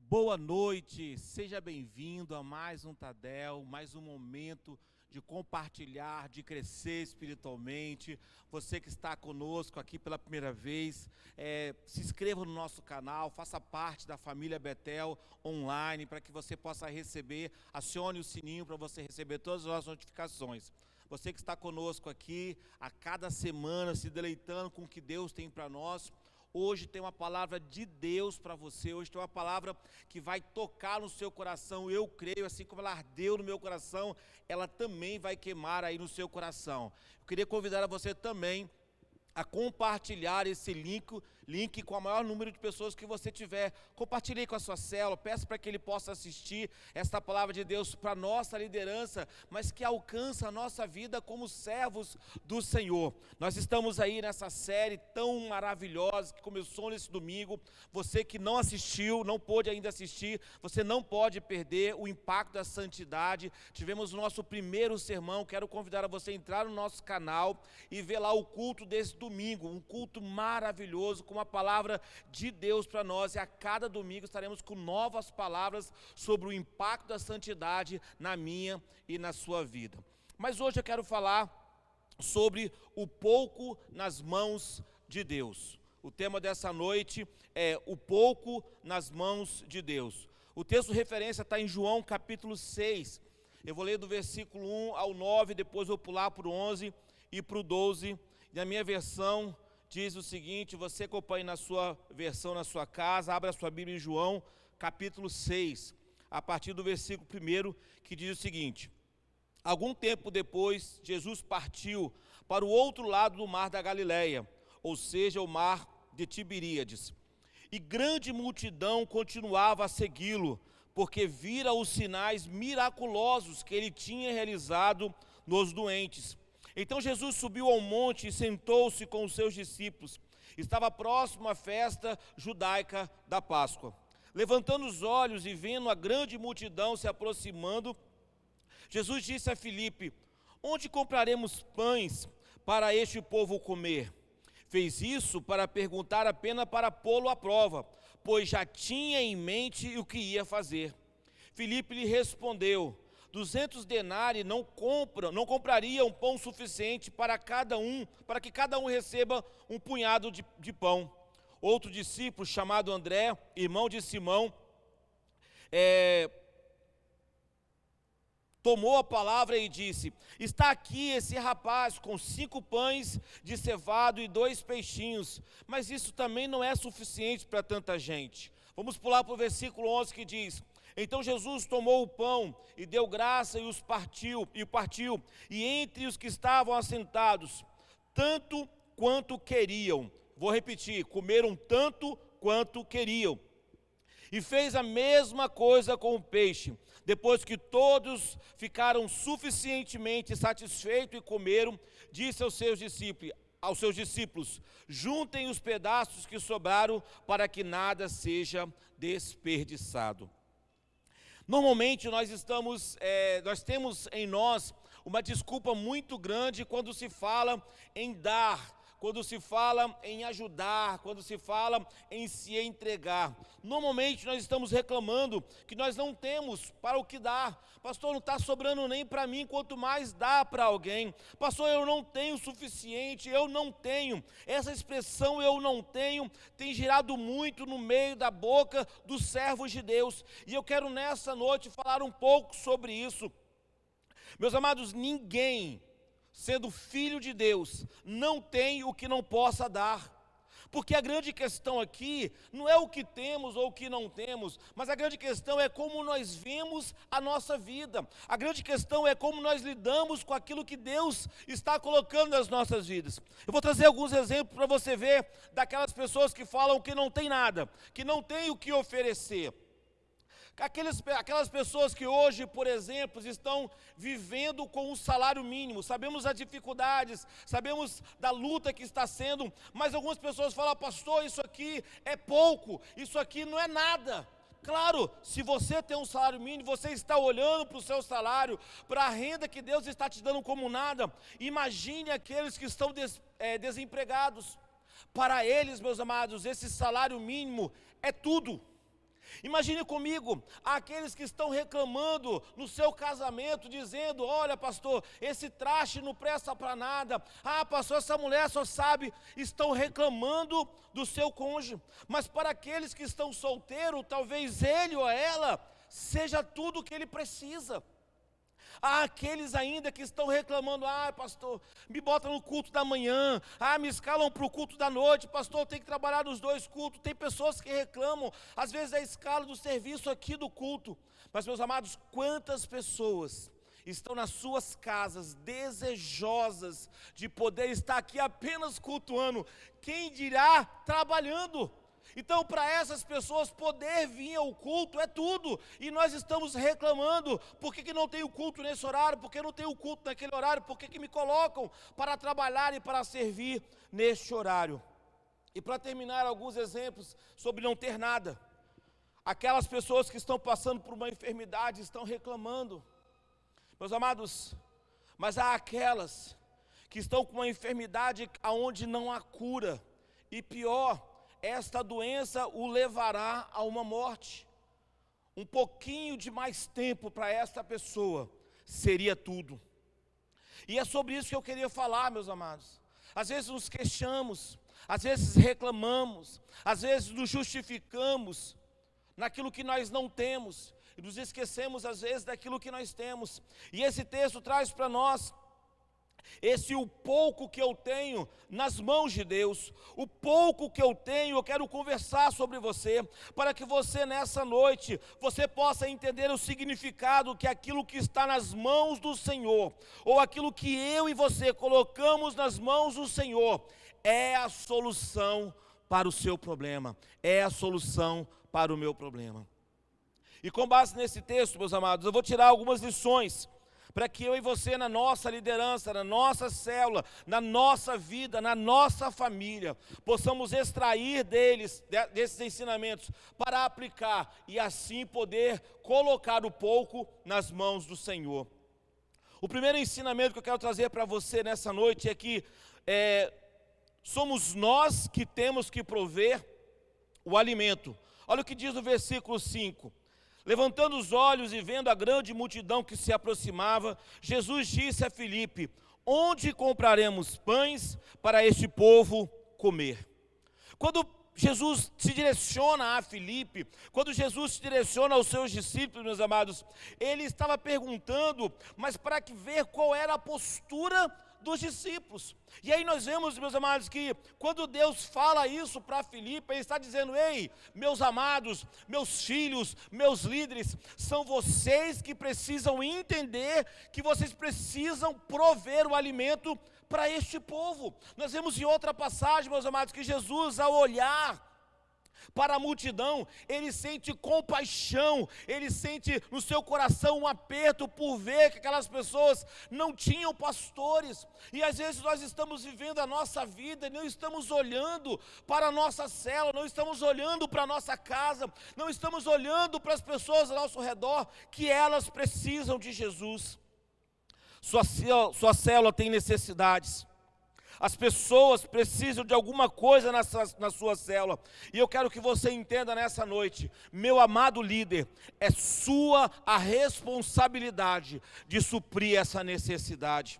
Boa noite, seja bem-vindo a mais um Tadel, mais um momento de compartilhar, de crescer espiritualmente. Você que está conosco aqui pela primeira vez, se inscreva no nosso canal, faça parte da família Betel online, para que você possa receber, acione o sininho para você receber todas as nossas notificações. Você que está conosco aqui, a cada semana, se deleitando com o que Deus tem para nós. Hoje tem uma palavra de Deus para você, hoje tem uma palavra que vai tocar no seu coração, eu creio, assim como ela ardeu no meu coração, ela também vai queimar aí no seu coração. Eu queria convidar a você também a compartilhar esse link com o maior número de pessoas que você tiver. Compartilhe com a sua célula, peça para que ele possa assistir esta palavra de Deus para a nossa liderança, mas que alcança a nossa vida como servos do Senhor. Nós estamos aí nessa série tão maravilhosa que começou nesse domingo. Você que não assistiu, não pôde ainda assistir, você não pode perder o impacto da santidade. Tivemos o nosso primeiro sermão, quero convidar a você a entrar no nosso canal e ver lá o culto desse domingo, um culto maravilhoso, com uma palavra de Deus para nós, e a cada domingo estaremos com novas palavras sobre o impacto da santidade na minha e na sua vida. Mas hoje eu quero falar sobre o pouco nas mãos de Deus. O tema dessa noite é o pouco nas mãos de Deus. O texto de referência está em João capítulo 6, eu vou ler do versículo 1 ao 9, depois vou pular para o 11 e para o 12, na minha versão diz o seguinte, você acompanhe na sua versão, na sua casa, abra a sua Bíblia em João, capítulo 6, a partir do versículo 1, que diz o seguinte: algum tempo depois, Jesus partiu para o outro lado do mar da Galileia, ou seja, o mar de Tiberíades, e grande multidão continuava a segui-lo, porque vira os sinais miraculosos que ele tinha realizado nos doentes. Então Jesus subiu ao monte e sentou-se com os seus discípulos. Estava próximo à festa judaica da Páscoa. Levantando os olhos e vendo a grande multidão se aproximando, Jesus disse a Filipe: onde compraremos pães para este povo comer? Fez isso para perguntar apenas para pô-lo à prova, pois já tinha em mente o que ia fazer. Filipe lhe respondeu: 200 denários não comprariam pão suficiente para que cada um receba um punhado de pão. Outro discípulo, chamado André, irmão de Simão, tomou a palavra e disse: está aqui esse rapaz com 5 pães de cevado e 2 peixinhos, mas isso também não é suficiente para tanta gente. Vamos pular para o versículo 11 que diz: então Jesus tomou o pão e deu graça e partiu, e entre os que estavam assentados, tanto quanto queriam, vou repetir, comeram tanto quanto queriam, e fez a mesma coisa com o peixe. Depois que todos ficaram suficientemente satisfeitos e comeram, disse aos seus discípulos: juntem os pedaços que sobraram para que nada seja desperdiçado. Normalmente nós temos em nós uma desculpa muito grande quando se fala em dar, quando se fala em ajudar, quando se fala em se entregar. Normalmente nós estamos reclamando que nós não temos para o que dar. Pastor, não está sobrando nem para mim, quanto mais dá para alguém. Pastor, eu não tenho o suficiente, eu não tenho. Essa expressão eu não tenho tem girado muito no meio da boca dos servos de Deus. E eu quero nessa noite falar um pouco sobre isso. Meus amados, ninguém, sendo filho de Deus, não tem o que não possa dar. Porque a grande questão aqui não é o que temos ou o que não temos, mas a grande questão é como nós vemos a nossa vida. A grande questão é como nós lidamos com aquilo que Deus está colocando nas nossas vidas. Eu vou trazer alguns exemplos para você ver daquelas pessoas que falam que não tem nada, que não tem o que oferecer. Aquelas pessoas que hoje, por exemplo, estão vivendo com um salário mínimo, sabemos as dificuldades, sabemos da luta que está sendo, mas algumas pessoas falam: pastor, isso aqui é pouco, isso aqui não é nada. Claro, se você tem um salário mínimo, você está olhando para o seu salário, para a renda que Deus está te dando como nada. Imagine aqueles que estão desempregados. Para eles, meus amados, esse salário mínimo é tudo. Imagine comigo, aqueles que estão reclamando no seu casamento, dizendo: olha pastor, esse traste não presta para nada, pastor, essa mulher só sabe, estão reclamando do seu cônjuge. Mas para aqueles que estão solteiros, talvez ele ou ela seja tudo o que ele precisa. Há aqueles ainda que estão reclamando: pastor, me bota no culto da manhã, me escalam para o culto da noite, pastor, eu tenho que trabalhar nos dois cultos. Tem pessoas que reclamam, às vezes, da escala do serviço aqui do culto. Mas, meus amados, quantas pessoas estão nas suas casas desejosas de poder estar aqui apenas cultuando, quem dirá trabalhando? Então, para essas pessoas, poder vir ao culto é tudo, e nós estamos reclamando: por que não tem o culto nesse horário, por que não tem o culto naquele horário, por que me colocam para trabalhar e para servir neste horário? E para terminar, alguns exemplos sobre não ter nada. Aquelas pessoas que estão passando por uma enfermidade estão reclamando, meus amados, mas há aquelas que estão com uma enfermidade aonde não há cura, e pior, esta doença o levará a uma morte. Um pouquinho de mais tempo para esta pessoa seria tudo. E é sobre isso que eu queria falar, meus amados. Às vezes nos queixamos, às vezes reclamamos, às vezes nos justificamos naquilo que nós não temos, e nos esquecemos às vezes daquilo que nós temos. E esse texto traz para nós o pouco que eu tenho nas mãos de Deus. O pouco que eu tenho, eu quero conversar sobre você, para que você nessa noite, você possa entender o significado que aquilo que está nas mãos do Senhor, ou aquilo que eu e você colocamos nas mãos do Senhor, é a solução para o seu problema, é a solução para o meu problema. E com base nesse texto, meus amados, eu vou tirar algumas lições, para que eu e você, na nossa liderança, na nossa célula, na nossa vida, na nossa família, possamos extrair desses ensinamentos, para aplicar, e assim poder colocar o pouco nas mãos do Senhor. O primeiro ensinamento que eu quero trazer para você nessa noite é que somos nós que temos que prover o alimento. Olha o que diz o versículo 5. Levantando os olhos e vendo a grande multidão que se aproximava, Jesus disse a Filipe: onde compraremos pães para este povo comer? Quando Jesus se direciona a Filipe, quando Jesus se direciona aos seus discípulos, meus amados, ele estava perguntando, mas para ver qual era a postura dos discípulos. E aí nós vemos, meus amados, que quando Deus fala isso para Filipe, ele está dizendo: ei, meus amados, meus filhos, meus líderes, são vocês que precisam entender que vocês precisam prover o alimento para este povo. Nós vemos em outra passagem, meus amados, que Jesus, ao olhar para a multidão, ele sente compaixão, ele sente no seu coração um aperto por ver que aquelas pessoas não tinham pastores. E às vezes nós estamos vivendo a nossa vida e não estamos olhando para a nossa célula, não estamos olhando para a nossa casa, não estamos olhando para as pessoas ao nosso redor, que elas precisam de Jesus. Sua célula tem necessidades. As pessoas precisam de alguma coisa na sua célula. E eu quero que você entenda nessa noite, meu amado líder, é sua a responsabilidade de suprir essa necessidade.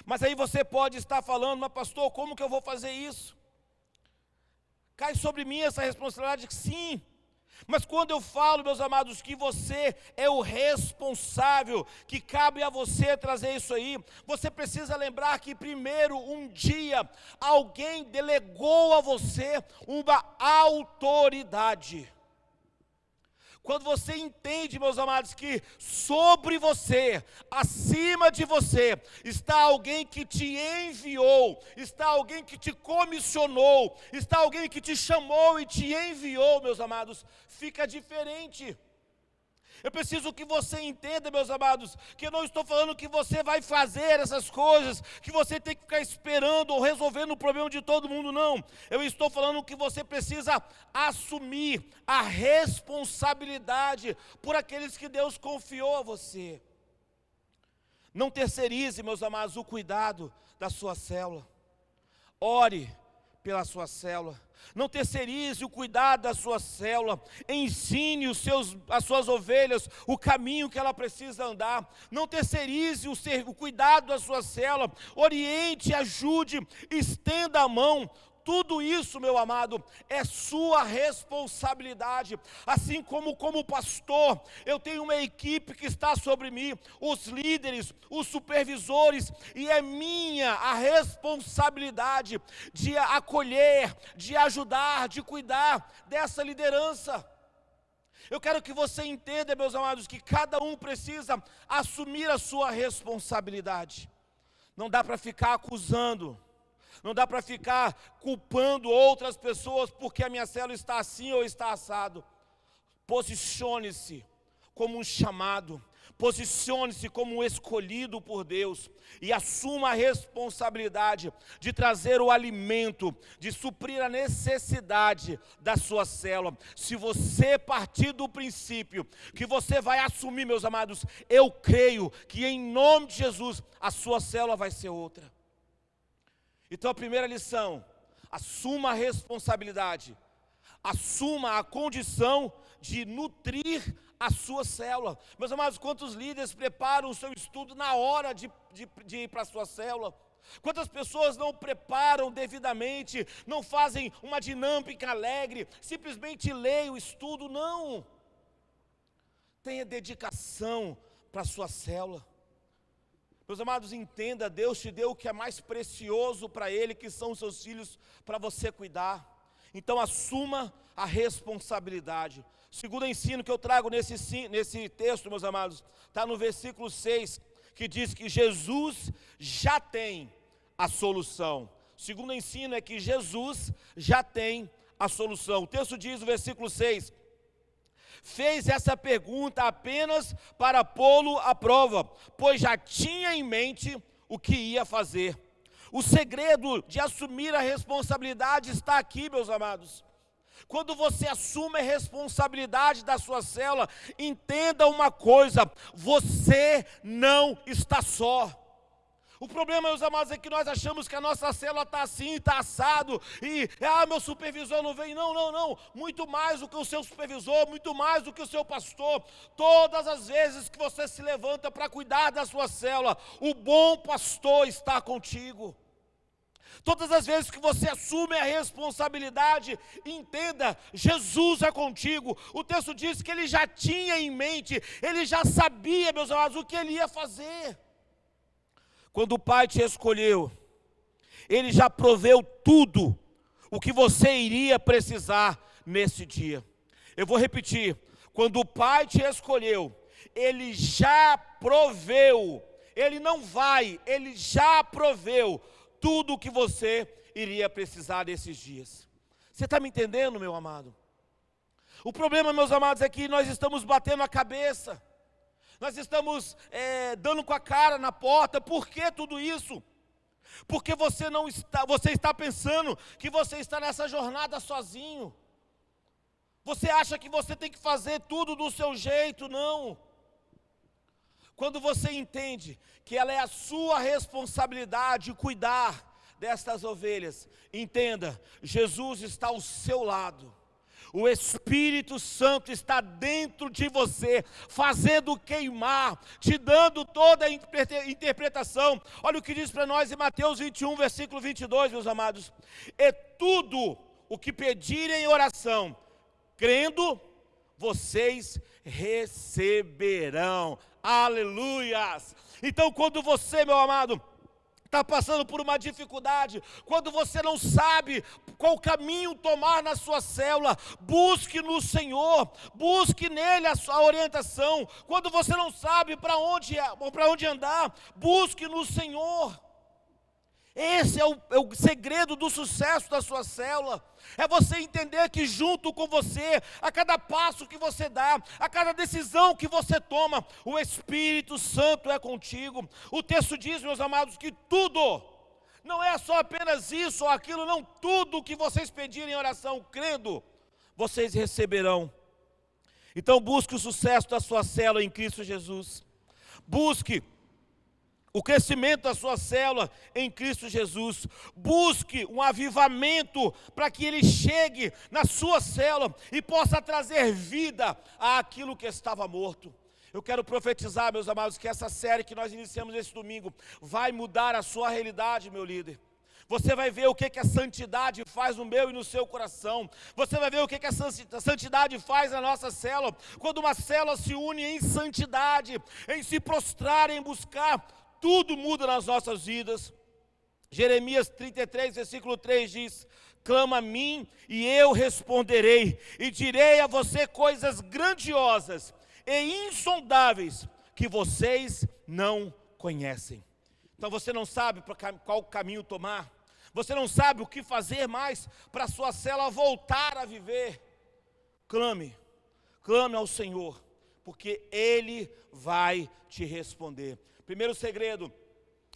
Mas aí você pode estar falando: mas pastor, como que eu vou fazer isso? Cai sobre mim essa responsabilidade? Sim. Mas quando eu falo, meus amados, que você é o responsável, que cabe a você trazer isso aí, você precisa lembrar que primeiro, um dia, alguém delegou a você uma autoridade. Quando você entende, meus amados, que sobre você, acima de você, está alguém que te enviou, está alguém que te comissionou, está alguém que te chamou e te enviou, meus amados, fica diferente. Eu preciso que você entenda, meus amados, que eu não estou falando que você vai fazer essas coisas, que você tem que ficar esperando ou resolvendo o problema de todo mundo, não. Eu estou falando que você precisa assumir a responsabilidade por aqueles que Deus confiou a você. Não terceirize, meus amados, o cuidado da sua célula. Ore, pela sua célula. Não terceirize o cuidado da sua célula. Ensine as suas ovelhas o caminho que ela precisa andar. Não terceirize o cuidado da sua célula. Oriente, ajude, estenda a mão. Tudo isso, meu amado, é sua responsabilidade. Assim como pastor, eu tenho uma equipe que está sobre mim, os líderes, os supervisores, e é minha a responsabilidade de acolher, de ajudar, de cuidar dessa liderança. Eu quero que você entenda, meus amados, que cada um precisa assumir a sua responsabilidade. Não dá para ficar acusando. Não dá para ficar culpando outras pessoas porque a minha célula está assim ou está assado. Posicione-se como um chamado. Posicione-se como um escolhido por Deus. E assuma a responsabilidade de trazer o alimento, de suprir a necessidade da sua célula. Se você partir do princípio que você vai assumir, meus amados, eu creio que em nome de Jesus a sua célula vai ser outra. Então a primeira lição, assuma a responsabilidade, assuma a condição de nutrir a sua célula. Meus amados, quantos líderes preparam o seu estudo na hora de ir para a sua célula? Quantas pessoas não preparam devidamente, não fazem uma dinâmica alegre, simplesmente leem o estudo? Não. Tenha dedicação para a sua célula. Meus amados, entenda, Deus te deu o que é mais precioso para Ele, que são os seus filhos, para você cuidar. Então assuma a responsabilidade. O segundo ensino que eu trago nesse texto, meus amados, está no versículo 6, que diz que Jesus já tem a solução. O segundo ensino é que Jesus já tem a solução. O texto diz no versículo 6, fez essa pergunta apenas para pô-lo à prova, pois já tinha em mente o que ia fazer. O segredo de assumir a responsabilidade está aqui, meus amados. Quando você assume a responsabilidade da sua célula, entenda uma coisa: você não está só. O problema, meus amados, é que nós achamos que a nossa célula está assim, está assado, e meu supervisor não vem. Não, muito mais do que o seu supervisor, muito mais do que o seu pastor. Todas as vezes que você se levanta para cuidar da sua célula, o bom pastor está contigo. Todas as vezes que você assume a responsabilidade, entenda, Jesus é contigo. O texto diz que ele já tinha em mente, ele já sabia, meus amados, o que ele ia fazer. Quando o Pai te escolheu, Ele já proveu tudo o que você iria precisar nesse dia. Eu vou repetir, quando o Pai te escolheu, Ele já proveu, Ele não vai, Ele já proveu tudo o que você iria precisar nesses dias. Você está me entendendo, meu amado? O problema, meus amados, é que nós estamos batendo a cabeça. Nós estamos dando com a cara na porta. Por que tudo isso? Porque você está pensando que você está nessa jornada sozinho. Você acha que você tem que fazer tudo do seu jeito? Não. Quando você entende que ela é a sua responsabilidade cuidar destas ovelhas, entenda, Jesus está ao seu lado. O Espírito Santo está dentro de você, fazendo queimar, te dando toda a interpretação. Olha o que diz para nós em Mateus 21, versículo 22, meus amados. É tudo o que pedirem em oração, crendo, vocês receberão. Aleluias! Então, quando você, meu amado, está passando por uma dificuldade, quando você não sabe qual caminho tomar na sua célula, busque no Senhor, busque nele a sua orientação. Quando você não sabe para onde andar, busque no Senhor. Esse é o segredo do sucesso da sua célula. É você entender que junto com você, a cada passo que você dá, a cada decisão que você toma, o Espírito Santo é contigo. O texto diz, meus amados, que tudo, não é só apenas isso ou aquilo, não, tudo que vocês pedirem em oração, crendo, vocês receberão. Então busque o sucesso da sua célula em Cristo Jesus. Busque o crescimento da sua célula em Cristo Jesus. Busque um avivamento para que ele chegue na sua célula e possa trazer vida àquilo que estava morto. Eu quero profetizar, meus amados, que essa série que nós iniciamos esse domingo vai mudar a sua realidade, meu líder. Você vai ver o que a santidade faz no meu e no seu coração. Você vai ver o que a santidade faz na nossa célula. Quando uma célula se une em santidade, em se prostrar, em buscar, tudo muda nas nossas vidas. Jeremias 33, versículo 3 diz: clama a mim e eu responderei, e direi a você coisas grandiosas e insondáveis que vocês não conhecem. Então você não sabe qual caminho tomar, você não sabe o que fazer mais para a sua célula voltar a viver. Clame ao Senhor, porque Ele vai te responder. Primeiro segredo,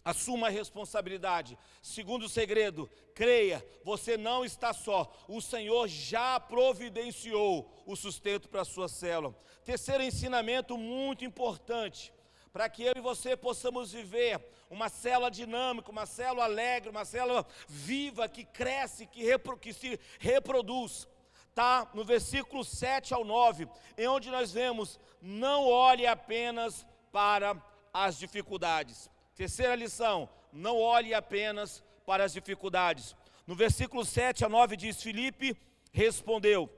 assuma a responsabilidade. Segundo segredo, creia, você não está só. O Senhor já providenciou o sustento para a sua célula. Terceiro ensinamento muito importante, para que eu e você possamos viver uma célula dinâmica, uma célula alegre, uma célula viva, que cresce, que se reproduz. Está no versículo 7 ao 9, em onde nós vemos: não olhe apenas para as dificuldades. Terceira lição, não olhe apenas para as dificuldades. No versículo 7 a 9 diz: Filipe respondeu: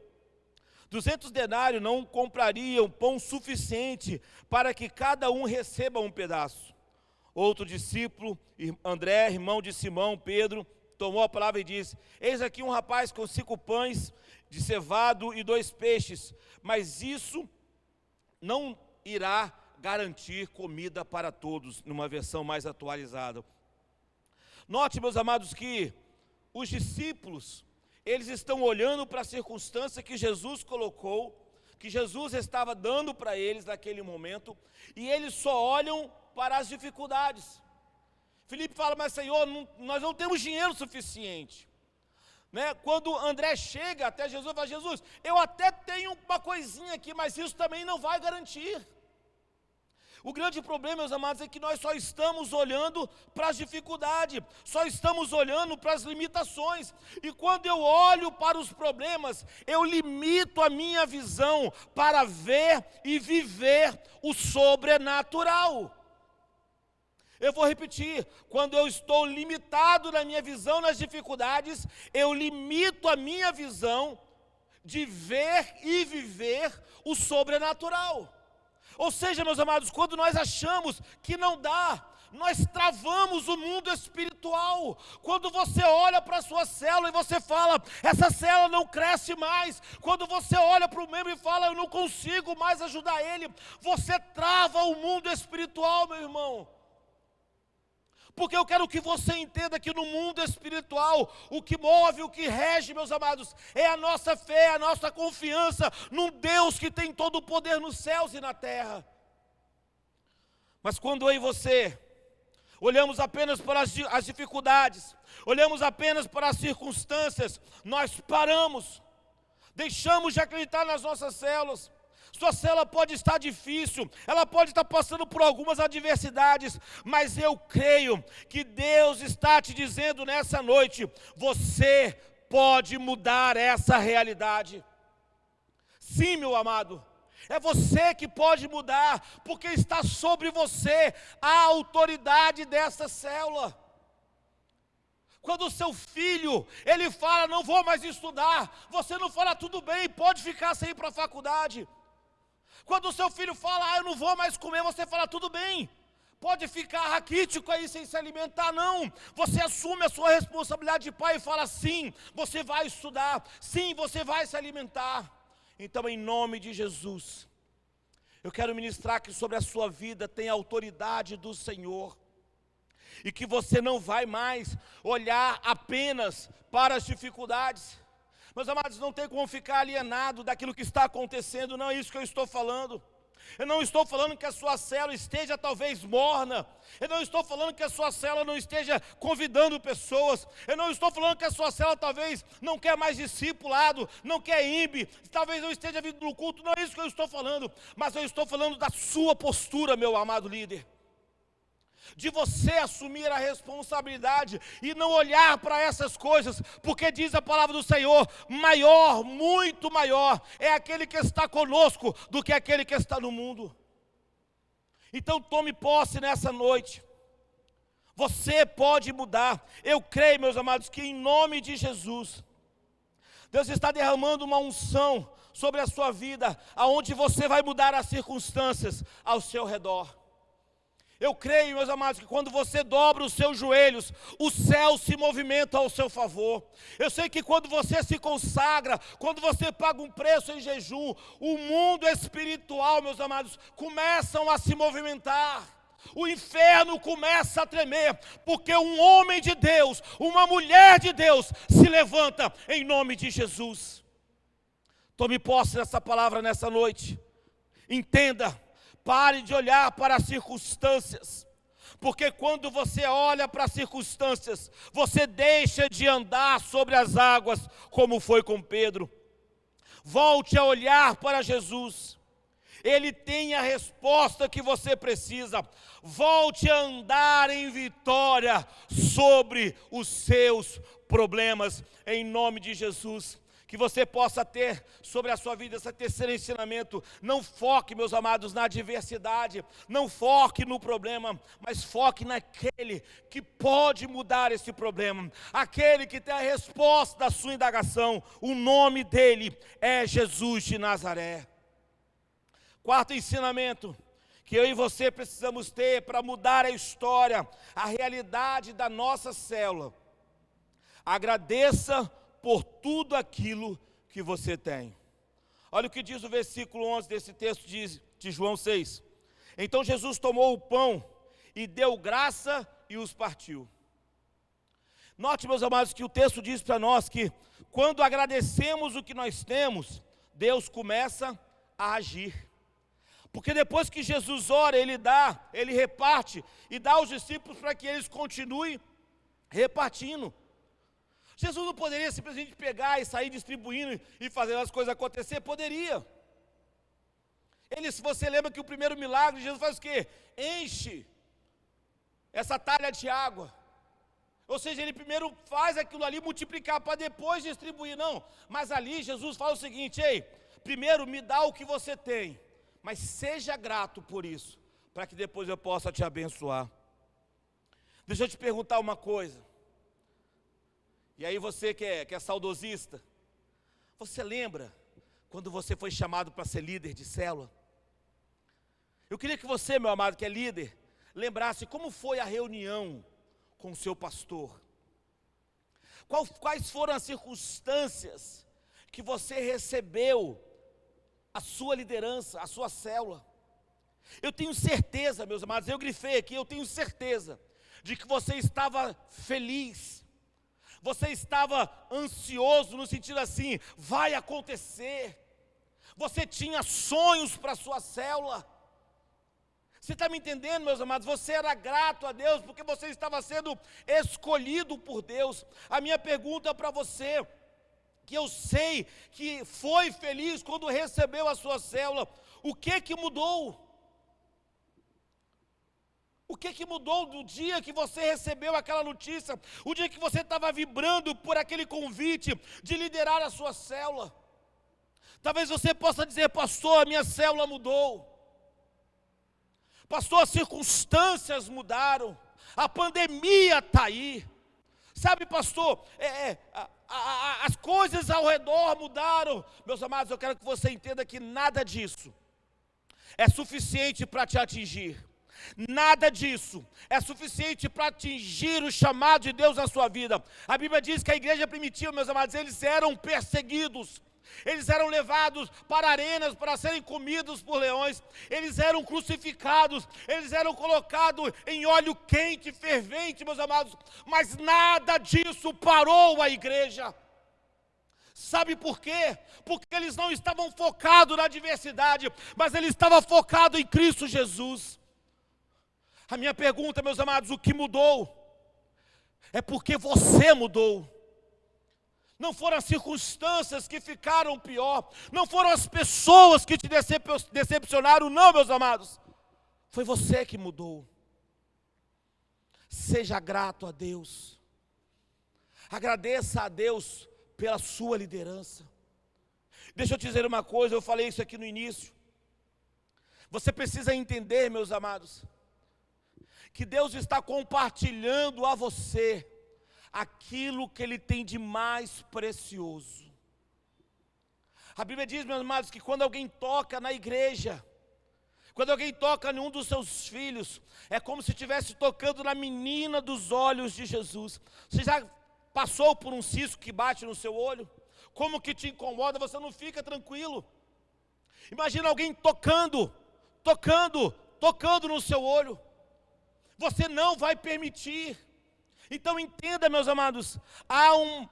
200 denários não comprariam pão suficiente para que cada um receba um pedaço. Outro discípulo, André, irmão de Simão, Pedro, tomou a palavra e disse: eis aqui um rapaz com 5 pães de cevado e 2 peixes, mas isso não irá garantir comida para todos, numa versão mais atualizada. Note, meus amados, que os discípulos, eles estão olhando para a circunstância que Jesus colocou, que Jesus estava dando para eles naquele momento, e eles só olham para as dificuldades. Filipe fala: mas Senhor, nós não temos dinheiro suficiente. Quando André chega até Jesus, fala: Jesus, eu até tenho uma coisinha aqui, mas isso também não vai garantir. O grande problema, meus amados, é que nós só estamos olhando para as dificuldades, só estamos olhando para as limitações. E quando eu olho para os problemas, eu limito a minha visão para ver e viver o sobrenatural. Eu vou repetir: quando eu estou limitado na minha visão nas dificuldades, eu limito a minha visão de ver e viver o sobrenatural. Ou seja, meus amados, quando nós achamos que não dá, nós travamos o mundo espiritual. Quando você olha para a sua célula e você fala: essa célula não cresce mais. Quando você olha para o membro e fala: eu não consigo mais ajudar ele, você trava o mundo espiritual, meu irmão. Porque eu quero que você entenda que no mundo espiritual, o que move, o que rege, meus amados, é a nossa fé, a nossa confiança num Deus que tem todo o poder nos céus e na terra. Mas quando eu e você olhamos apenas para as dificuldades, olhamos apenas para as circunstâncias, nós paramos, deixamos de acreditar nas nossas células. Sua célula pode estar difícil, ela pode estar passando por algumas adversidades, mas eu creio que Deus está te dizendo nessa noite: você pode mudar essa realidade. Sim, meu amado, é você que pode mudar, porque está sobre você a autoridade dessa célula. Quando o seu filho, ele fala: não vou mais estudar, você não fala: tudo bem, pode ficar sem ir para a faculdade. Quando o seu filho fala: eu não vou mais comer, você fala: tudo bem, pode ficar raquítico aí sem se alimentar. Não, você assume a sua responsabilidade de pai e fala: sim, você vai estudar, sim, você vai se alimentar. Então, em nome de Jesus, eu quero ministrar que sobre a sua vida tem a autoridade do Senhor, e que você não vai mais olhar apenas para as dificuldades. Meus amados, não tem como ficar alienado daquilo que está acontecendo, não é isso que eu estou falando. Eu não estou falando que a sua célula esteja talvez morna. Eu não estou falando que a sua célula não esteja convidando pessoas. Eu não estou falando que a sua célula talvez não quer mais discipulado, não quer IMB, talvez não esteja vindo no culto. Não é isso que eu estou falando. Mas eu estou falando da sua postura, meu amado líder. de você assumir a responsabilidade e não olhar para essas coisas, porque diz a palavra do Senhor: maior, muito maior é aquele que está conosco do que aquele que está no mundo. Então tome posse nessa noite. Você pode mudar. Eu creio, meus amados, que em nome de Jesus, Deus está derramando uma unção sobre a sua vida, aonde você vai mudar as circunstâncias ao seu redor. Eu creio, meus amados, que quando você dobra os seus joelhos, o céu se movimenta ao seu favor. Eu sei que quando você se consagra, quando você paga um preço em jejum, o mundo espiritual, meus amados, começam a se movimentar. O inferno começa a tremer, porque um homem de Deus, uma mulher de Deus, se levanta em nome de Jesus. Tome posse dessa palavra nessa noite. Entenda. Pare de olhar para as circunstâncias, porque quando você olha para as circunstâncias, você deixa de andar sobre as águas, como foi com Pedro. Volte a olhar para Jesus, Ele tem a resposta que você precisa. Volte a andar em vitória sobre os seus problemas, em nome de Jesus. Que você possa ter sobre a sua vida esse terceiro ensinamento. Não foque, meus amados, na adversidade, não foque no problema, mas foque naquele que pode mudar esse problema, aquele que tem a resposta da sua indagação. O nome dele é Jesus de Nazaré. Quarto ensinamento que eu e você precisamos ter para mudar a história, a realidade da nossa célula: agradeça por tudo aquilo que você tem. Olha o que diz o versículo 11 desse texto de João 6. Então Jesus tomou o pão e deu graça e os partiu. Note, meus amados, que o texto diz para nós que quando agradecemos o que nós temos, Deus começa a agir. Porque depois que Jesus ora, Ele reparte e dá aos discípulos para que eles continuem repartindo. Jesus não poderia simplesmente pegar e sair distribuindo e fazer as coisas acontecer? Poderia. Se você lembra que o primeiro milagre, Jesus faz o quê? Enche essa talha de água. Ou seja, Ele primeiro faz aquilo ali multiplicar para depois distribuir. Não, mas ali Jesus fala o seguinte: ei, primeiro me dá o que você tem, mas seja grato por isso, para que depois eu possa te abençoar. Deixa eu te perguntar uma coisa. E aí você que é saudosista, você lembra quando você foi chamado para ser líder de célula? Eu queria que você, meu amado, que é líder, lembrasse como foi a reunião com o seu pastor. Quais foram as circunstâncias que você recebeu a sua liderança, a sua célula? Eu tenho certeza, meus amados, eu grifei aqui, eu tenho certeza de que você estava feliz. Você estava ansioso no sentido assim: vai acontecer. Você tinha sonhos para a sua célula. Você está me entendendo, meus amados? Você era grato a Deus porque você estava sendo escolhido por Deus. A minha pergunta para você, que eu sei que foi feliz quando recebeu a sua célula: o que mudou? O que mudou do dia que você recebeu aquela notícia, o dia que você estava vibrando por aquele convite de liderar a sua célula? Talvez você possa dizer: pastor, a minha célula mudou. Pastor, as circunstâncias mudaram, a pandemia está aí. Sabe, pastor, as coisas ao redor mudaram. Meus amados, eu quero que você entenda que nada disso é suficiente para te atingir. Nada disso é suficiente para atingir o chamado de Deus na sua vida. A Bíblia diz que a igreja primitiva, meus amados, eles eram perseguidos. Eles eram levados para arenas para serem comidos por leões. Eles eram crucificados. Eles eram colocados em óleo quente, fervente, meus amados. Mas nada disso parou a igreja. Sabe por quê? Porque eles não estavam focados na adversidade, mas eles estavam focados em Cristo Jesus. A minha pergunta, meus amados, o que mudou? É porque você mudou. Não foram as circunstâncias que ficaram pior, não foram as pessoas que te decepcionaram, não, meus amados. Foi você que mudou. Seja grato a Deus. Agradeça a Deus pela sua liderança. Deixa eu te dizer uma coisa, eu falei isso aqui no início. Você precisa entender, meus amados, que Deus está compartilhando a você aquilo que Ele tem de mais precioso. A Bíblia diz, meus amados, que quando alguém toca na igreja, quando alguém toca em um dos seus filhos, é como se estivesse tocando na menina dos olhos de Jesus. Você já passou por um cisco que bate no seu olho? Como que te incomoda, você não fica tranquilo. Imagina alguém tocando no seu olho. Você não vai permitir. Então entenda, meus amados, há um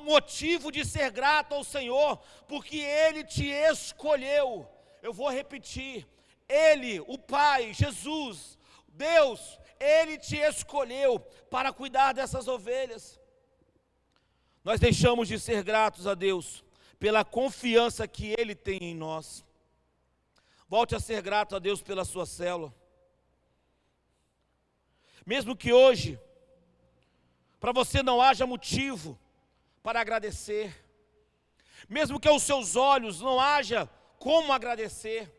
motivo de ser grato ao Senhor, porque Ele te escolheu. Eu vou repetir, Ele, o Pai, Jesus, Deus, Ele te escolheu para cuidar dessas ovelhas. Nós deixamos de ser gratos a Deus pela confiança que Ele tem em nós. Volte a ser grato a Deus pela sua célula. Mesmo que hoje, para você não haja motivo para agradecer, mesmo que aos seus olhos não haja como agradecer,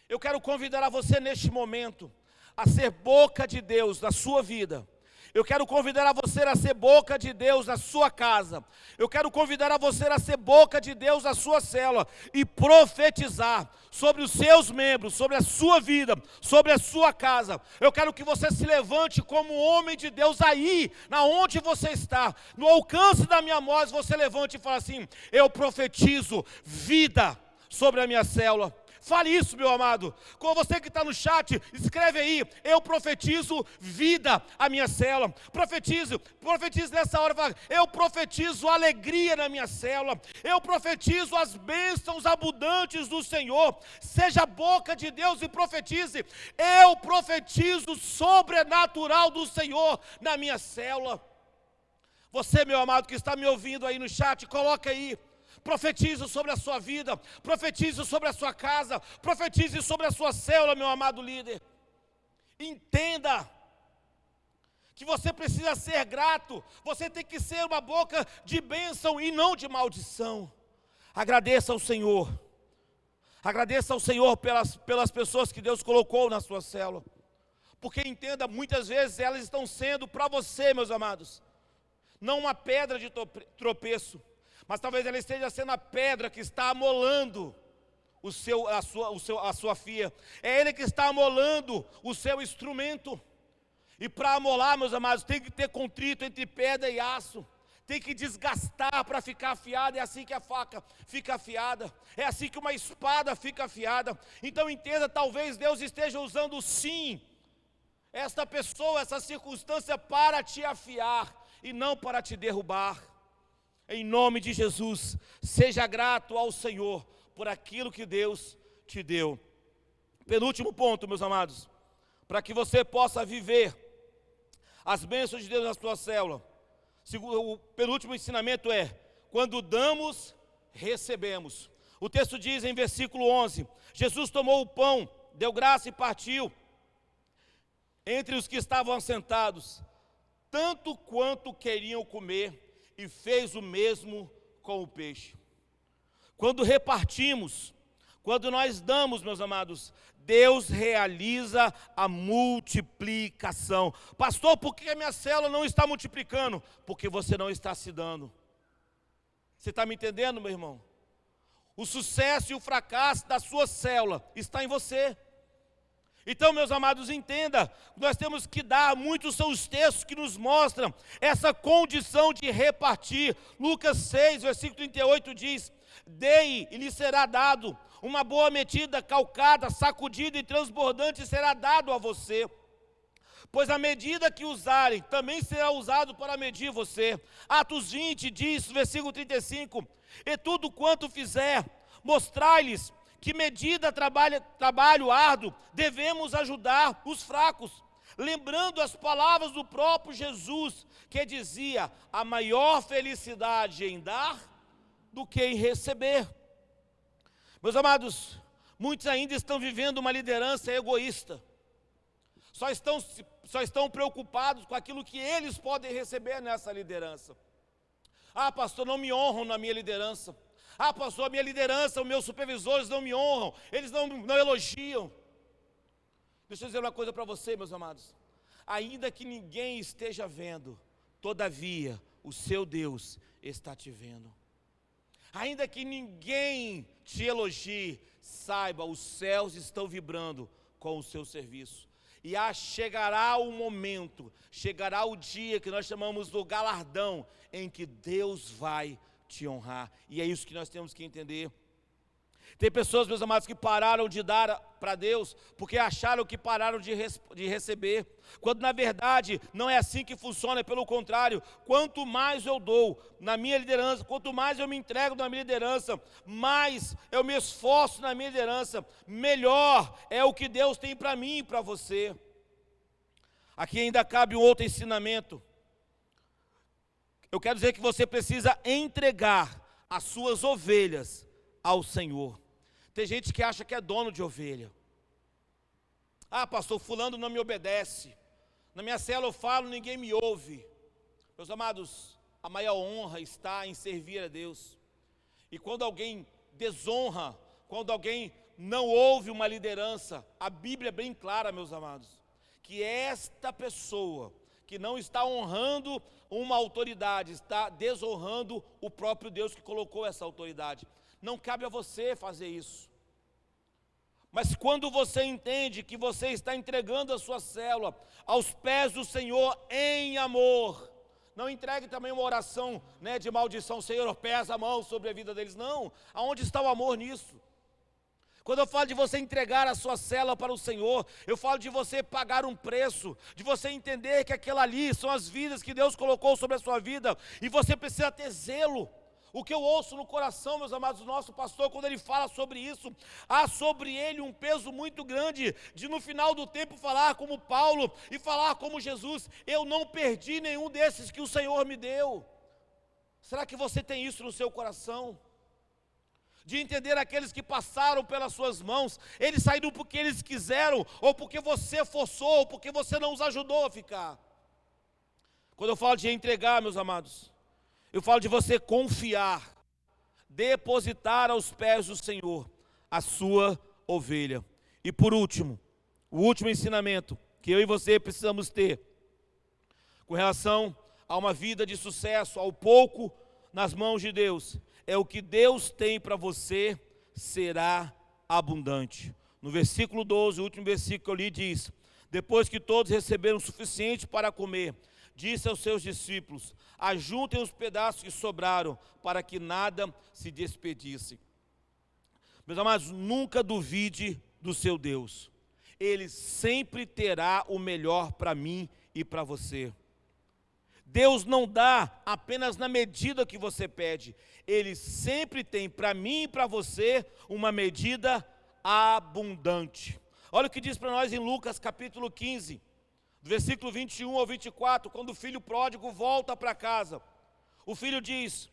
eu quero convidar a você neste momento a ser boca de Deus na sua vida. Eu quero convidar a você a ser boca de Deus na sua casa. Eu quero convidar a você a ser boca de Deus na sua célula e profetizar sobre os seus membros, sobre a sua vida, sobre a sua casa. Eu quero que você se levante como homem de Deus aí, na onde você está, no alcance da minha voz, você levante e fala assim: eu profetizo vida sobre a minha célula. Fale isso, meu amado. Com você que está no chat, escreve aí: eu profetizo vida à minha célula. Profetize nessa hora. Fala: eu profetizo alegria na minha célula. Eu profetizo as bênçãos abundantes do Senhor. Seja a boca de Deus e profetize: eu profetizo o sobrenatural do Senhor na minha célula. Você, meu amado, que está me ouvindo aí no chat, coloca aí: profetize sobre a sua vida, profetize sobre a sua casa, profetize sobre a sua célula, meu amado líder. Entenda que você precisa ser grato, você tem que ser uma boca de bênção e não de maldição. Agradeça ao Senhor pelas pessoas que Deus colocou na sua célula, porque entenda, muitas vezes elas estão sendo para você, meus amados, não uma pedra de tropeço, mas talvez ela esteja sendo a pedra que está amolando a sua fia. É Ele que está amolando o seu instrumento. E para amolar, meus amados, tem que ter contrito entre pedra e aço. Tem que desgastar para ficar afiado. É assim que a faca fica afiada. É assim que uma espada fica afiada. Então entenda, talvez Deus esteja usando sim esta pessoa, essa circunstância para te afiar e não para te derrubar. Em nome de Jesus, seja grato ao Senhor por aquilo que Deus te deu. Penúltimo ponto, meus amados, para que você possa viver as bênçãos de Deus na sua célula. O penúltimo ensinamento é: quando damos, recebemos. O texto diz em versículo 11: Jesus tomou o pão, deu graça e partiu entre os que estavam assentados, tanto quanto queriam comer, e fez o mesmo com o peixe. Quando repartimos, quando nós damos, meus amados, Deus realiza a multiplicação. Pastor, por que a minha célula não está multiplicando? Porque você não está se dando. Você está me entendendo, meu irmão? O sucesso e o fracasso da sua célula está em você. Então, meus amados, entenda, nós temos que dar, muitos são os textos que nos mostram essa condição de repartir. Lucas 6, versículo 38 diz: dei e lhe será dado, uma boa medida, calcada, sacudida e transbordante será dado a você. Pois a medida que usarem, também será usado para medir você. Atos 20 diz, versículo 35, e tudo quanto fizer, mostrai-lhes que medida trabalho árduo, devemos ajudar os fracos, lembrando as palavras do próprio Jesus, que dizia: a maior felicidade em dar do que em receber. Meus amados, muitos ainda estão vivendo uma liderança egoísta, só estão se só estão preocupados com aquilo que eles podem receber nessa liderança. Ah, pastor, não me honram na minha liderança. Ah, pastor, a minha liderança, os meus supervisores não me honram, eles não elogiam. Deixa eu dizer uma coisa para você, meus amados. Ainda que ninguém esteja vendo, todavia o seu Deus está te vendo. Ainda que ninguém te elogie, saiba, os céus estão vibrando com o seu serviço. E chegará o momento, chegará o dia que nós chamamos do galardão, em que Deus vai te honrar. E é isso que nós temos que entender. Tem pessoas, meus amados, que pararam de dar para Deus porque acharam que pararam de receber, quando na verdade não é assim que funciona, é pelo contrário. Quanto mais eu dou na minha liderança, quanto mais eu me entrego na minha liderança, mais eu me esforço na minha liderança, melhor é o que Deus tem para mim e para você. Aqui ainda cabe um outro ensinamento. Eu quero dizer que você precisa entregar as suas ovelhas ao Senhor. Tem gente que acha que é dono de ovelha. Ah, pastor, fulano não me obedece. Na minha célula eu falo, ninguém me ouve. Meus amados, a maior honra está em servir a Deus. E quando alguém desonra, quando alguém não ouve uma liderança, a Bíblia é bem clara, meus amados, que esta pessoa que não está honrando uma autoridade, está desonrando o próprio Deus que colocou essa autoridade. Não cabe a você fazer isso. Mas quando você entende que você está entregando a sua célula aos pés do Senhor em amor, não entregue também uma oração, de maldição, Senhor, pesa a mão sobre a vida deles. Não, aonde está o amor nisso? Quando eu falo de você entregar a sua célula para o Senhor, eu falo de você pagar um preço, de você entender que aquilo ali são as vidas que Deus colocou sobre a sua vida, e você precisa ter zelo. O que eu ouço no coração, meus amados, do nosso pastor, quando ele fala sobre isso, há sobre ele um peso muito grande, de no final do tempo falar como Paulo, e falar como Jesus: eu não perdi nenhum desses que o Senhor me deu. Será que você tem isso no seu coração? De entender aqueles que passaram pelas suas mãos, eles saíram porque eles quiseram, ou porque você forçou, ou porque você não os ajudou a ficar. Quando eu falo de entregar, meus amados, eu falo de você confiar, depositar aos pés do Senhor a sua ovelha. E por último, o último ensinamento que eu e você precisamos ter, com relação a uma vida de sucesso, ao pouco nas mãos de Deus, é o que Deus tem para você será abundante. No versículo 12, o último versículo que eu li diz: depois que todos receberam o suficiente para comer, disse aos seus discípulos: ajuntem os pedaços que sobraram, para que nada se desperdisse. Meus amados, nunca duvide do seu Deus. Ele sempre terá o melhor para mim e para você. Deus não dá apenas na medida que você pede. Ele sempre tem para mim e para você uma medida abundante. Olha o que diz para nós em Lucas capítulo 15, do versículo 21 ao 24, quando o filho pródigo volta para casa. O filho diz: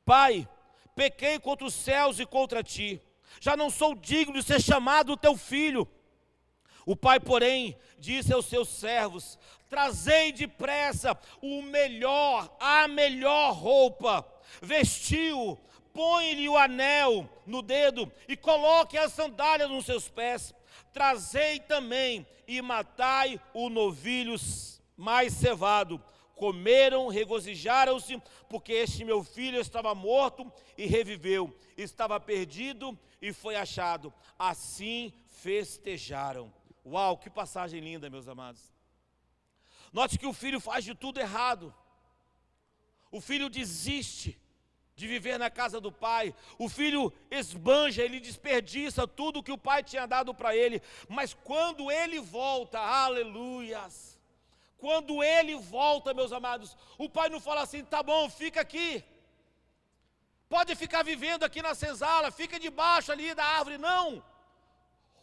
pai, pequei contra os céus e contra ti, já não sou digno de ser chamado teu filho. O pai, porém, disse aos seus servos: trazei depressa a melhor roupa, vestiu, põe-lhe o anel no dedo e coloque as sandálias nos seus pés. Trazei também e matai o novilho mais cevado. Comeram, regozijaram-se, porque este meu filho estava morto e reviveu, estava perdido e foi achado. Assim festejaram. Uau, que passagem linda, meus amados. Note que o filho faz de tudo errado. O filho desiste de viver na casa do pai. O filho esbanja, ele desperdiça tudo que o pai tinha dado para ele. Mas quando ele volta, aleluias, quando ele volta, meus amados, o pai não fala assim: tá bom, fica aqui, pode ficar vivendo aqui na senzala, fica debaixo ali da árvore. Não.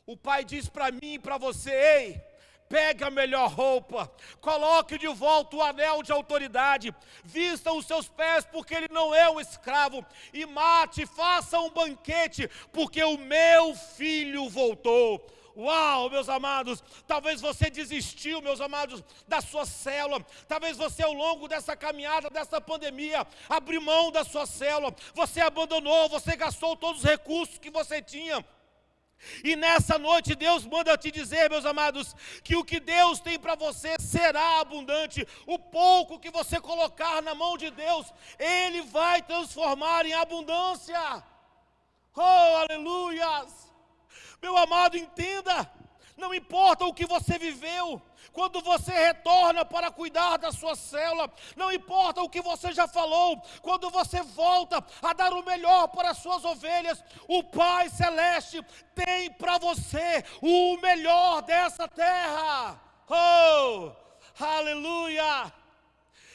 O pai diz para mim e para você: ei, pegue a melhor roupa, coloque de volta o anel de autoridade, vista os seus pés, porque ele não é um escravo, e mate, faça um banquete, porque o meu filho voltou. Uau, meus amados, talvez você desistiu, meus amados, da sua célula. Talvez você ao longo dessa caminhada, dessa pandemia, abriu mão da sua célula. Você abandonou, você gastou todos os recursos que você tinha. E nessa noite Deus manda te dizer, meus amados, que o que Deus tem para você será abundante. O pouco que você colocar na mão de Deus, Ele vai transformar em abundância. Oh, aleluias! Meu amado, entenda, não importa o que você viveu, quando você retorna para cuidar da sua célula, não importa o que você já falou, quando você volta a dar o melhor para as suas ovelhas, o Pai Celeste tem para você o melhor dessa terra. Oh, aleluia!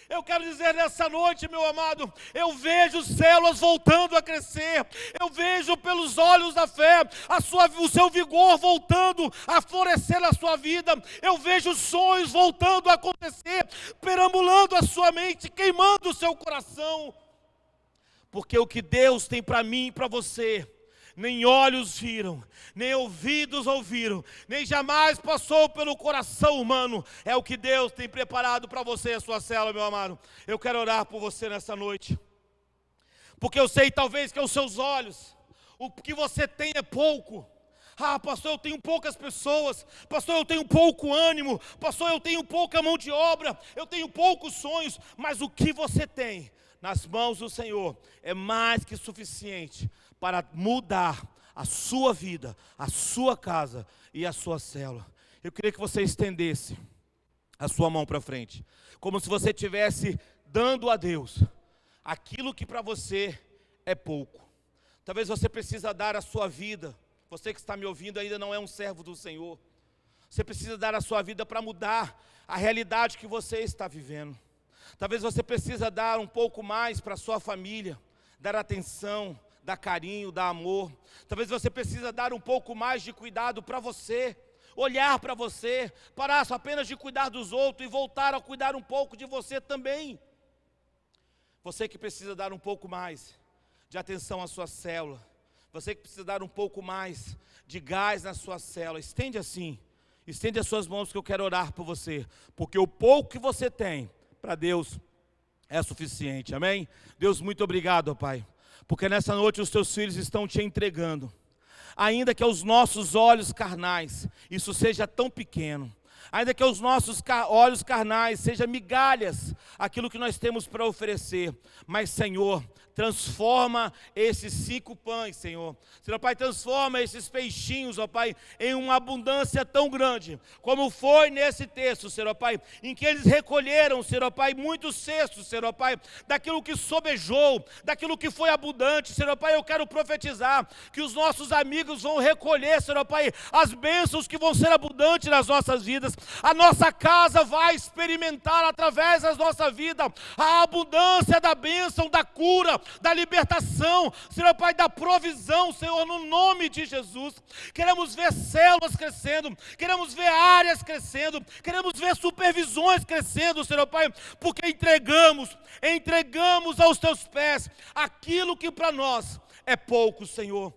Eu quero dizer nessa noite, meu amado, eu vejo células voltando a crescer, eu vejo pelos olhos da fé o seu vigor voltando a florescer na sua vida, eu vejo sonhos voltando a acontecer, perambulando a sua mente, queimando o seu coração, porque o que Deus tem para mim e para você, nem olhos viram, nem ouvidos ouviram, nem jamais passou pelo coração humano, é o que Deus tem preparado para você e a sua célula, meu amado. Eu quero orar por você nessa noite, porque eu sei talvez que aos seus olhos, o que você tem é pouco. Ah, pastor, eu tenho poucas pessoas, pastor, eu tenho pouco ânimo, pastor, eu tenho pouca mão de obra, eu tenho poucos sonhos, mas o que você tem nas mãos do Senhor é mais que suficiente para mudar a sua vida, a sua casa e a sua célula. Eu queria que você estendesse a sua mão para frente, como se você estivesse dando a Deus aquilo que para você é pouco. Talvez você precisa dar a sua vida, você que está me ouvindo ainda não é um servo do Senhor, você precisa dar a sua vida para mudar a realidade que você está vivendo. Talvez você precisa dar um pouco mais para a sua família, dar atenção, dar carinho, dar amor. Talvez você precisa dar um pouco mais de cuidado para você, olhar para você, parar só apenas de cuidar dos outros e voltar a cuidar um pouco de você também. Você que precisa dar um pouco mais de atenção à sua célula, você que precisa dar um pouco mais de gás na sua célula, estende assim, estende as suas mãos que eu quero orar por você, porque o pouco que você tem para Deus é suficiente, amém? Deus, muito obrigado, Pai, porque nessa noite os teus filhos estão te entregando, ainda que aos nossos olhos carnais isso seja tão pequeno, ainda que aos nossos olhos carnais seja migalhas aquilo que nós temos para oferecer, mas Senhor, transforma esses 5 pães, Senhor, Pai, transforma esses peixinhos, ó Pai, em uma abundância tão grande, como foi nesse texto, Senhor Pai, em que eles recolheram, Senhor Pai, muitos cestos, Senhor Pai, daquilo que sobejou, daquilo que foi abundante, Senhor Pai, eu quero profetizar, que os nossos amigos vão recolher, Senhor Pai, as bênçãos que vão ser abundantes nas nossas vidas, a nossa casa vai experimentar através da nossa vida, a abundância da bênção, da cura, da libertação, Senhor Pai, da provisão, Senhor, no nome de Jesus. Queremos ver células crescendo, queremos ver áreas crescendo, queremos ver supervisões crescendo, Senhor Pai, porque entregamos aos teus pés aquilo que para nós é pouco, Senhor.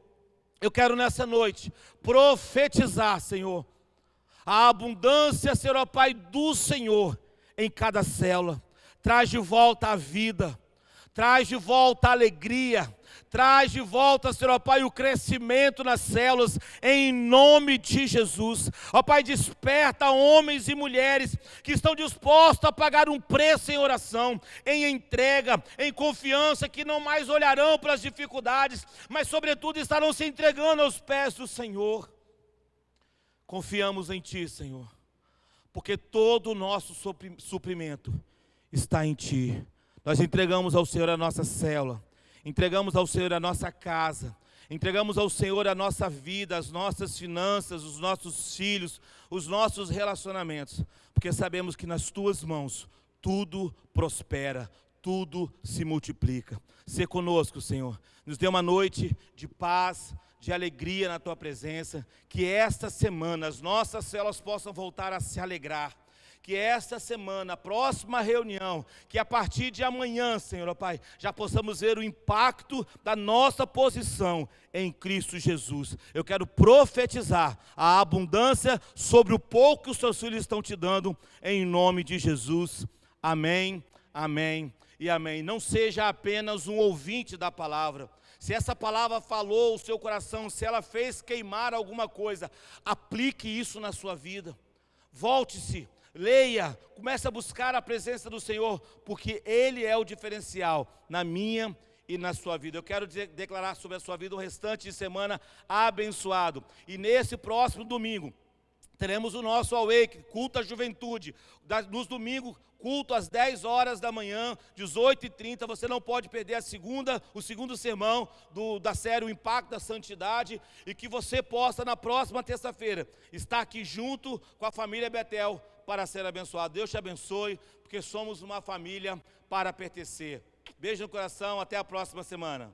Eu quero nessa noite profetizar, Senhor, a abundância, Senhor Pai, do Senhor em cada célula. Traz de volta a vida, traz de volta a alegria, traz de volta, Senhor Pai, o crescimento nas células, em nome de Jesus. Ó Pai, desperta homens e mulheres que estão dispostos a pagar um preço em oração, em entrega, em confiança, que não mais olharão para as dificuldades, mas sobretudo estarão se entregando aos pés do Senhor. Confiamos em Ti, Senhor, porque todo o nosso suprimento está em Ti. Nós entregamos ao Senhor a nossa célula, entregamos ao Senhor a nossa casa, entregamos ao Senhor a nossa vida, as nossas finanças, os nossos filhos, os nossos relacionamentos, porque sabemos que nas Tuas mãos tudo prospera, tudo se multiplica. Sê conosco, Senhor, nos dê uma noite de paz, de alegria na Tua presença, que esta semana as nossas células possam voltar a se alegrar, que esta semana, a próxima reunião, que a partir de amanhã, Senhor, ó Pai, já possamos ver o impacto da nossa posição em Cristo Jesus. Eu quero profetizar a abundância sobre o pouco que os seus filhos estão te dando, em nome de Jesus. Amém, amém e amém. Não seja apenas um ouvinte da palavra. Se essa palavra falou o seu coração, se ela fez queimar alguma coisa, aplique isso na sua vida. Volte-se, leia, comece a buscar a presença do Senhor, porque Ele é o diferencial na minha e na sua vida. Eu quero declarar sobre a sua vida o restante de semana abençoado. E nesse próximo domingo, teremos o nosso Awake, culto à juventude. Nos domingos, culto às 10 horas da manhã, 18h30. Você não pode perder o segundo sermão da série O Impacto da Santidade. E que você possa, na próxima terça-feira, estar aqui junto com a família Betel para ser abençoado. Deus te abençoe, porque somos uma família para pertencer. Beijo no coração, até a próxima semana.